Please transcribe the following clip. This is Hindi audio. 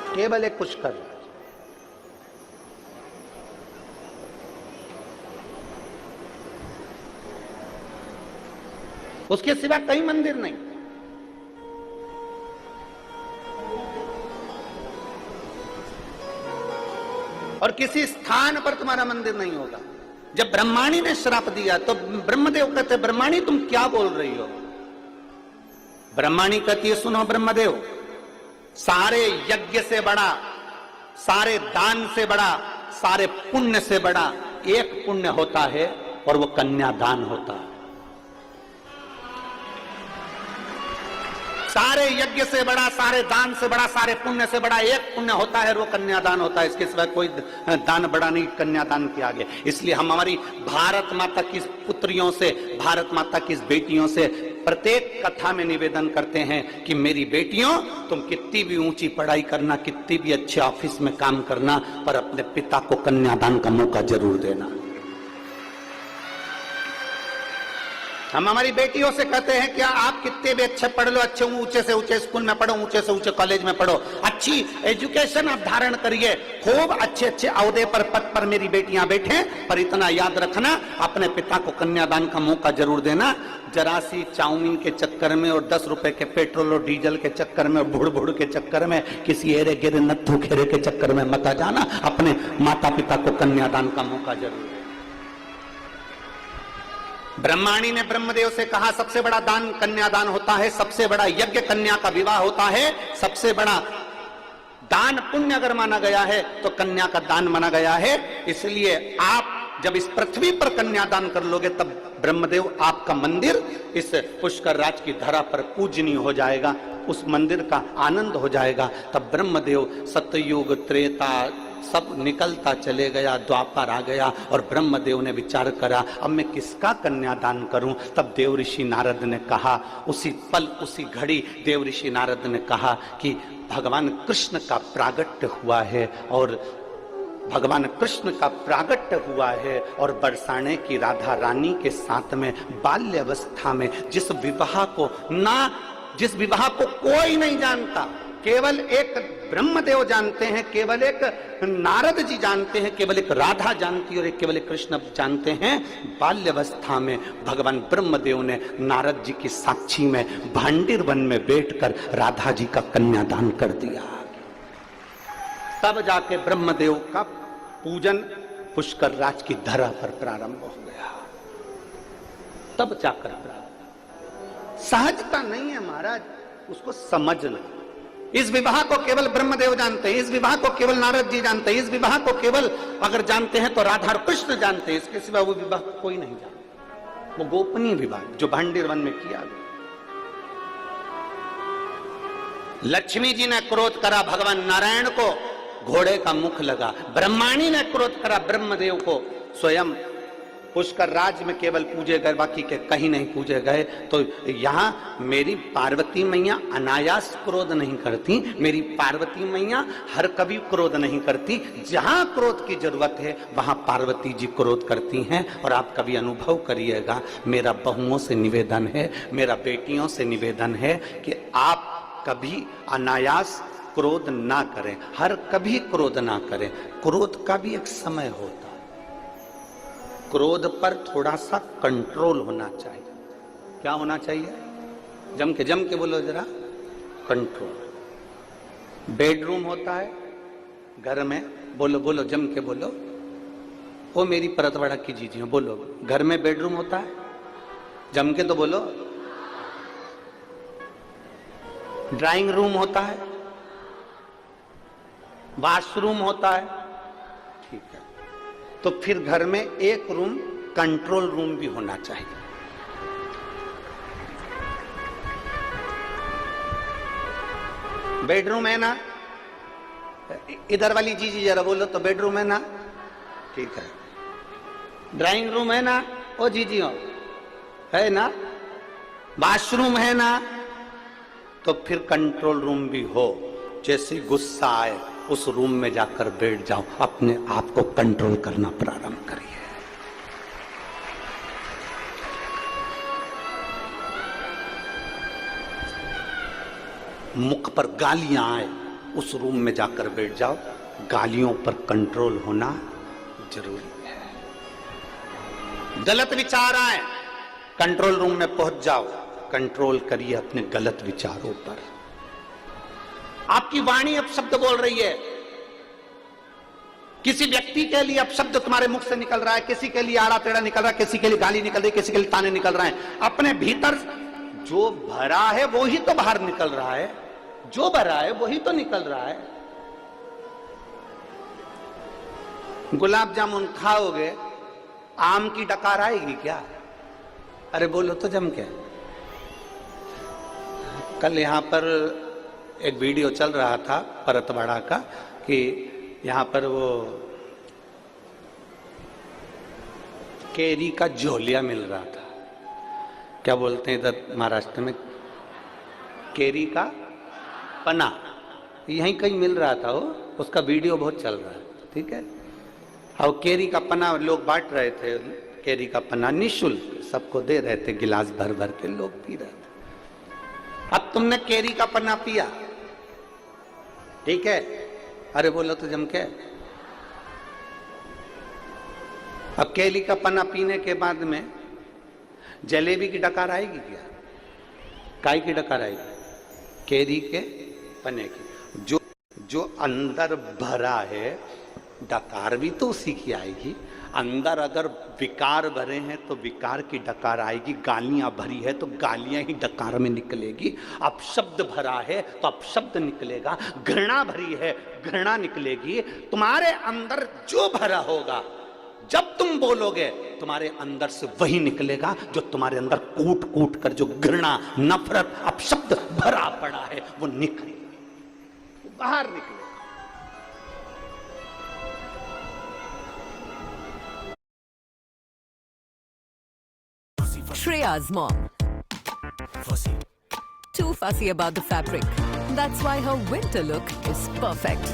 केवल एक पुष्कर राज। उसके सिवा कई मंदिर नहीं। और किसी स्थान पर तुम्हारा मंदिर नहीं होगा। जब ब्रह्माणी ने श्राप दिया तो ब्रह्मदेव कहते, ब्रह्माणी तुम क्या बोल रही हो? ब्रह्माणी कहती है, सुनो ब्रह्मदेव, सारे यज्ञ से बड़ा, सारे दान से बड़ा, सारे पुण्य से बड़ा एक पुण्य होता है और वो कन्यादान होता है। सारे यज्ञ से बड़ा, सारे दान से बड़ा, सारे पुण्य से बड़ा एक पुण्य होता है और वो कन्यादान होता है। इसके सिवा कोई दान बड़ा नहीं कन्यादान के आगे। इसलिए हम हमारी भारत माता की पुत्रियों से, भारत माता की बेटियों से प्रत्येक कथा में निवेदन करते हैं कि मेरी बेटियों, तुम कितनी भी ऊंची पढ़ाई करना, कितनी भी अच्छे ऑफिस में काम करना, पर अपने पिता को कन्यादान का मौका जरूर देना। हम हमारी बेटियों से कहते हैं कि आप कितने भी अच्छे पढ़ लो, अच्छे ऊंचे से ऊंचे स्कूल में पढ़ो, ऊंचे से ऊंचे कॉलेज में पढ़ो, अच्छी एजुकेशन आप धारण करिए, खूब अच्छे अच्छे अहदे पर, पद पर मेरी बेटियां बैठे, पर इतना याद रखना, अपने पिता को कन्यादान का मौका जरूर देना। जरा सी चाउमीन के चक्कर में और 10 रुपए के पेट्रोल और डीजल के चक्कर में और भुड़ भुड़ के चक्कर में, किसी एरे गिरे नत्थु खेरे के चक्कर में मत आ जाना। अपने माता पिता को कन्यादान का मौका जरूर देना। ब्रह्माणी ने ब्रह्मदेव से कहा, सबसे बड़ा दान कन्यादान होता है, सबसे बड़ा यज्ञ कन्या का विवाह होता है, सबसे बड़ा दान पुण्य अगर माना गया है तो कन्या का दान माना गया है। इसलिए आप जब इस पृथ्वी पर कन्यादान कर लोगे तब ब्रह्मदेव आपका मंदिर इस पुष्कर राज की धरा पर पूजनीय हो जाएगा, उस मंदिर का आनंद हो जाएगा। तब ब्रह्मदेव सतयुग त्रेता सब निकलता चले गया, द्वापर आ गया और ब्रह्मदेव ने विचार करा, अब मैं किसका कन्यादान करूं? तब देव ऋषि नारद ने कहा, उसी पल उसी घड़ी देव ऋषि नारद ने कहा कि भगवान कृष्ण का प्रागट्य हुआ है और भगवान कृष्ण का प्रागट्य हुआ है और बरसाने की राधा रानी के साथ में बाल्यावस्था में जिस विवाह को कोई नहीं जानता, केवल एक ब्रह्मदेव जानते हैं, केवल एक नारद जी जानते हैं, केवल एक राधा जानती है और एक केवल एक कृष्ण जानते हैं। बाल्यावस्था में भगवान ब्रह्मदेव ने नारद जी की साक्षी में भांडिर वन में बैठकर राधा जी का कन्यादान कर दिया। तब जाके ब्रह्मदेव का पूजन पुष्कर राज की धरा पर प्रारंभ हो गया। तब जाकर प्रारंभ, सहजता नहीं है महाराज, उसको समझना। इस विवाह को केवल ब्रह्मदेव जानते हैं, इस विवाह को केवल नारद जी जानते हैं, इस विवाह को केवल अगर जानते हैं तो राधा और कृष्ण जानते हैं, इसके सिवा वो विवाह कोई नहीं जानता। वो गोपनीय विवाह जो भांडिर वन में किया गया। लक्ष्मी जी ने क्रोध करा भगवान नारायण को, घोड़े का मुख लगा। ब्रह्माणी ने क्रोध करा ब्रह्मदेव को, स्वयं पुष्कर राज में केवल पूजे गए, बाकी के कहीं नहीं पूजे गए। तो यहाँ मेरी पार्वती मैया अनायास क्रोध नहीं करती, मेरी पार्वती मैया हर कभी क्रोध नहीं करती। जहां क्रोध की जरूरत है वहां पार्वती जी क्रोध करती हैं। और आप कभी अनुभव करिएगा, मेरा बहुओं से निवेदन है, मेरा बेटियों से निवेदन है कि आप कभी अनायास क्रोध ना करें, हर कभी क्रोध ना करें। क्रोध का भी एक समय होता है, क्रोध पर थोड़ा सा कंट्रोल होना चाहिए। क्या होना चाहिए? जम के बोलो जरा, कंट्रोल। बेडरूम होता है घर में, बोलो बोलो जम के बोलो, वो मेरी परतवाड़ा की जीजी बोलो, घर में बेडरूम होता है, जम के तो बोलो। ड्राइंग रूम होता है, वॉशरूम होता है, ठीक है। तो फिर घर में एक रूम कंट्रोल रूम भी होना चाहिए। बेडरूम है ना, इधर वाली जी जरा बोलो तो बेडरूम है ना, ठीक है। ड्राइंग रूम है ना, ओ जी हो है ना, वॉशरूम है ना, तो फिर कंट्रोल रूम भी हो। जैसे गुस्सा आए उस रूम में जाकर बैठ जाओ, अपने आप को कंट्रोल करना प्रारंभ करिए। मुख पर गालियां आए उस रूम में जाकर बैठ जाओ। गालियों पर कंट्रोल होना जरूरी है। गलत विचार आए, कंट्रोल रूम में पहुंच जाओ, कंट्रोल करिए अपने गलत विचारों पर। आपकी वाणी अब शब्द बोल रही है। किसी व्यक्ति के लिए अब शब्द तुम्हारे मुख से निकल रहा है, किसी के लिए आड़ा टेढ़ा निकल रहा है, किसी के लिए गाली निकल रही है, किसी के लिए ताने निकल रहे हैं। अपने भीतर जो भरा है वो ही तो बाहर निकल रहा है, जो भरा है वही तो निकल रहा है। गुलाब जामुन खाओगे, आम की डकार आएगी क्या? अरे बोलो तो जम के। कल यहां पर एक वीडियो चल रहा था परतवाड़ा का कि यहां पर वो केरी का झोलिया मिल रहा था। क्या बोलते हैं इधर महाराष्ट्र में, केरी का पना, यहीं कहीं मिल रहा था वो, उसका वीडियो बहुत चल रहा है। ठीक है, और केरी का पना लोग बांट रहे थे, केरी का पना निःशुल्क सबको दे रहे थे, गिलास भर भर के लोग पी रहे थे। अब तुमने केरी का पन्ना पिया, ठीक है, अरे बोलो तो जम के। अब केली का पन्ना पीने के बाद में जलेबी की डकार आएगी क्या? काय की डकार आएगी? केरी के पन्ने की। जो अंदर भरा है डकार भी तो उसी की आएगी। अंदर अगर विकार भरे हैं तो विकार की डकार आएगी, गालियां भरी है तो गालियां ही डकार में निकलेगी। अब शब्द भरा है तो अब शब्द निकलेगा, घृणा भरी है घृणा निकलेगी। तुम्हारे अंदर जो भरा होगा जब तुम बोलोगे तुम्हारे अंदर से वही निकलेगा जो तुम्हारे अंदर कूट कूट कर जो घृणा नफरत अब शब्द भरा पड़ा है वो निकलेगा, बाहर निकलेगा। Shreya's mom. Fussy. Too fussy about the fabric. That's why her winter look is perfect.